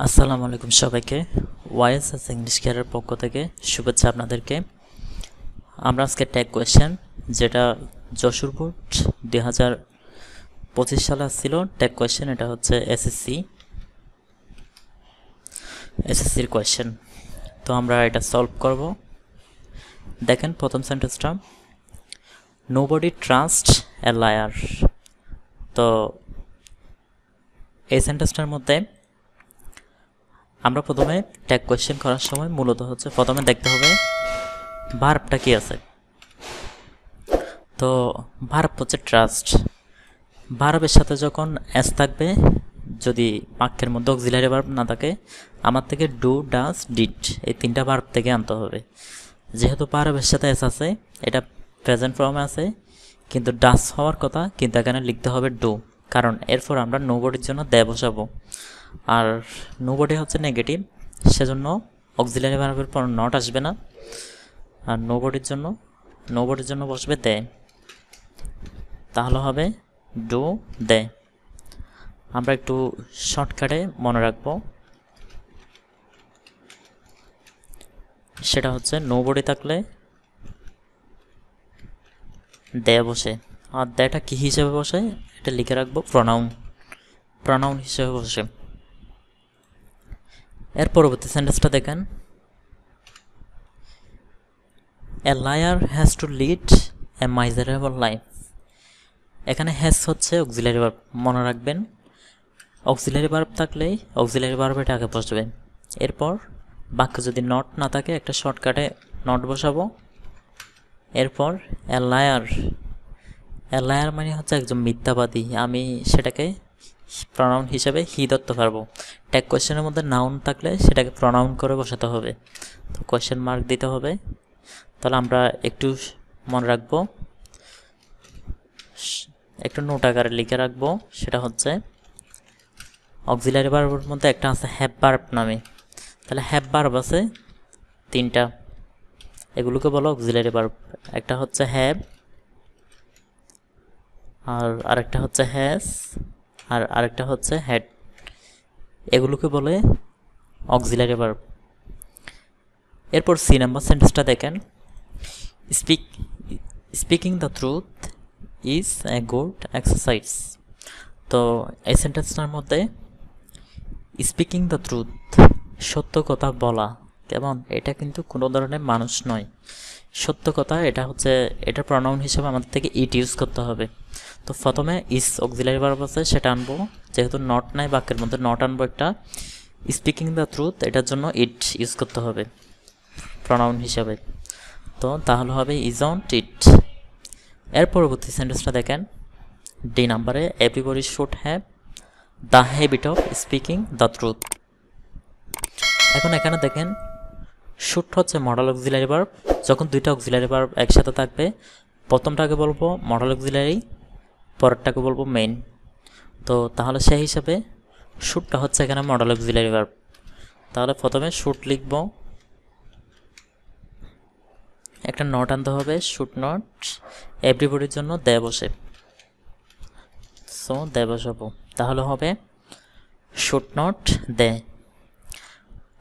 আসসালামু আলাইকুম সবাইকে। ওয়াইএসএস ইংলিশ কেয়ারের পক্ষ থেকে শুভেচ্ছা আপনাদেরকে। আমরা আজকে ট্যাগ কোয়েশ্চেন, যেটা যশোর বোর্ড 2025 সালে আসছিল ট্যাগ কোয়েশ্চেন, এটা হচ্ছে এসএসসির কোয়েশ্চেন। তো আমরা এটা সলভ করব। দেখেন প্রথম সেন্টেন্সটা, নোবডি ট্রাস্ট এ লায়ার। তো এই সেন্টেন্সটার মধ্যে আমরা প্রথমে ট্যাগ কোয়েশ্চেন করার সময় মূলত হচ্ছে প্রথমে দেখতে হবে ভার্বটা কি আছে। তো ভার্ব হচ্ছে ট্রাস্ট। ভার্বের সাথে যখন এস থাকবে, যদি বাক্যের মধ্যে অক্সিলারি ভার্ব না থাকে, আমার থেকে ডু, ডাস, ডিড এই তিনটা ভার্ব থেকে আনতে হবে। যেহেতু ভার্বের সাথে এস আছে, এটা প্রেজেন্ট ফর্মে আছে, কিন্তু ডাস হওয়ার কথা, কিন্তু এখানে লিখতে হবে ডু, কারণ এরপর আমরা নোবডির জন্য দে বসাবো। আর নোবডি হচ্ছে নেগেটিভ, সেজন্য অক্সিলারি ভার্বের পর নট আসবে না। আর নোবডির জন্য বসবে দে, তাহলে হবে ডু দে। আমরা একটু শর্টকাটে মনে রাখবো, সেটা হচ্ছে নোবডি থাকলে দে বসে। আর দেটা কি হিসেবে বসে এটা লিখে রাখবো, প্রনাউন হিসেবে বসে। এর পরবর্তী সেন্টেন্সটা দেখেন, a liar has to lead a মাইজারেবল life. এখানে হ্যাজ হচ্ছে অক্সিলারি ভার্ব, মনে রাখবেন অক্সিলারি ভার্ব থাকলেই অক্সিলারি ভার্ব এটা আগে বসবে। এরপর বাক্য যদি নট না থাকে, একটা শর্টকাটে নট বসাবো। এরপর এ লায়ার মানে হচ্ছে একজন মিথ্যাবাদী, আমি সেটাকে প্রনাউন হিসেবে হি ধরতে পারবো। ট্যাগ কোয়েশ্চেনের মধ্যে নাউন থাকলে সেটাকে প্রনাউন করে বসাতে হবে, তো কোয়েশ্চেন মার্ক দিতে হবে। তাহলে আমরা একটু মনে রাখবো, একটু নোট আকারে লিখে রাখবো, সেটা হচ্ছে অক্সিলারি ভার্বের মধ্যে একটা আছে হ্যাভ ভার্ব নামে। তাহলে হ্যাভ ভার্ব আছে তিনটা, এগুলোকে বলো অক্সিলারি ভার্ব। একটা হচ্ছে হ্যাভ, আর আরেকটা হচ্ছে হ্যাজ, আর আরেকটা হচ্ছে হ্যাড, এগুলোকে বলে অক্সিলারি ভার্ব। এরপর সি নাম্বার সেন্টেন্সটা দেখেন, speaking the truth is a good exercise. তো এই সেন্টেন্সটার মধ্যে স্পিকিং দ্য ট্রুথ, সত্য কথা বলা, কেমন, এটা কিন্তু কোনো ধরনের মানুষ নয়, সত্য কথা। এটা হচ্ছে, এটা প্রনাউন হিসেবে আমাদের থেকে ইট ইউজ করতে হবে। তো প্রথমে ইস অক্সিলারি ভার্ব আছে, সেটা আনবো, যেহেতু নট নাই বাক্যের মধ্যে, নট আনবো একটা। স্পিকিং দ্য ট্রুথ, এটার জন্য ইট ইউজ করতে হবে প্রনাউন হিসাবে, তো তাহলে হবে ইজন্ট ইট। এর পরবর্তী সেন্টেন্সটা দেখেন, ডি নাম্বারে, everybody should have the habit of speaking the truth. এখন এখানে দেখেন, শুড হচ্ছে মডাল অক্সিলারি ভার্ব। যখন দুইটা অক্সিলারি ভার্ব একসাথে থাকবে, প্রথমটাকে বলবো মডাল অক্সিলারি, পরেরটাকে বলবো মেইন। তো তাহলে সেই হিসাবে শুডটা হচ্ছে এখানে মডাল অক্সিলারি ভার্ব। তাহলে প্রথমে শুড লিখব, একটা নট আনতে হবে, শুড নট। এভরিবডির জন্য দে বসে, সো দে বসাবো, তাহলে হবে শুড নট দে।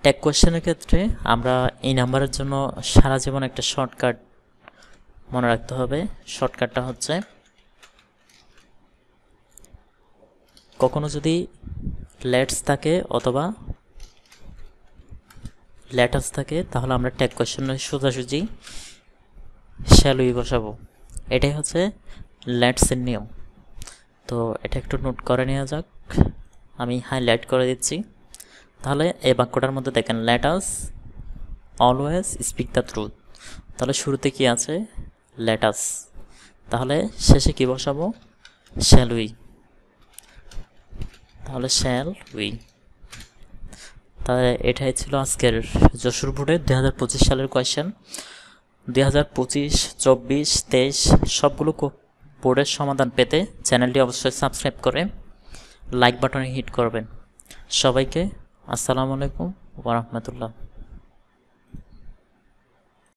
ট্যাগ কোয়েশ্চেনের ক্ষেত্রে আমরা এই নাম্বারের জন্য সারা জীবন একটা শর্টকাট মনে রাখতে হবে। শর্টকাটটা হচ্ছে, কখনো যদি লেটস থাকে অথবা লেটার্স থাকে, তাহলে আমরা ট্যাগ কোয়েশ্চেনের সোজাসুজি শ্যাল উই বসাবো। এটাই হচ্ছে লেটসের নিয়ম। তো এটা একটু নোট করে নেওয়া যাক, আমি হাইলাইট করে দিচ্ছি। তাহলে এই বাক্যটার মধ্যে দেখেন, let us always speak the truth. তাহলে শুরুতে কি আছে, লেট আস, তাহলে শেষে কি বসাবো, শ্যাল উই, তাহলে শ্যাল উই। তাহলে এটাই ছিল আজকের যশোর বোর্ডের 2025 সালের কোয়েশ্চেন। 2025, 24, 23 সবগুলো বোর্ডের সমাধান পেতে চ্যানেলটি অবশ্যই সাবস্ক্রাইব করে লাইক বাটনে হিট করবেন। সবাইকে আসসালামু আলাইকুম ওয়া রাহমাতুল্লাহ।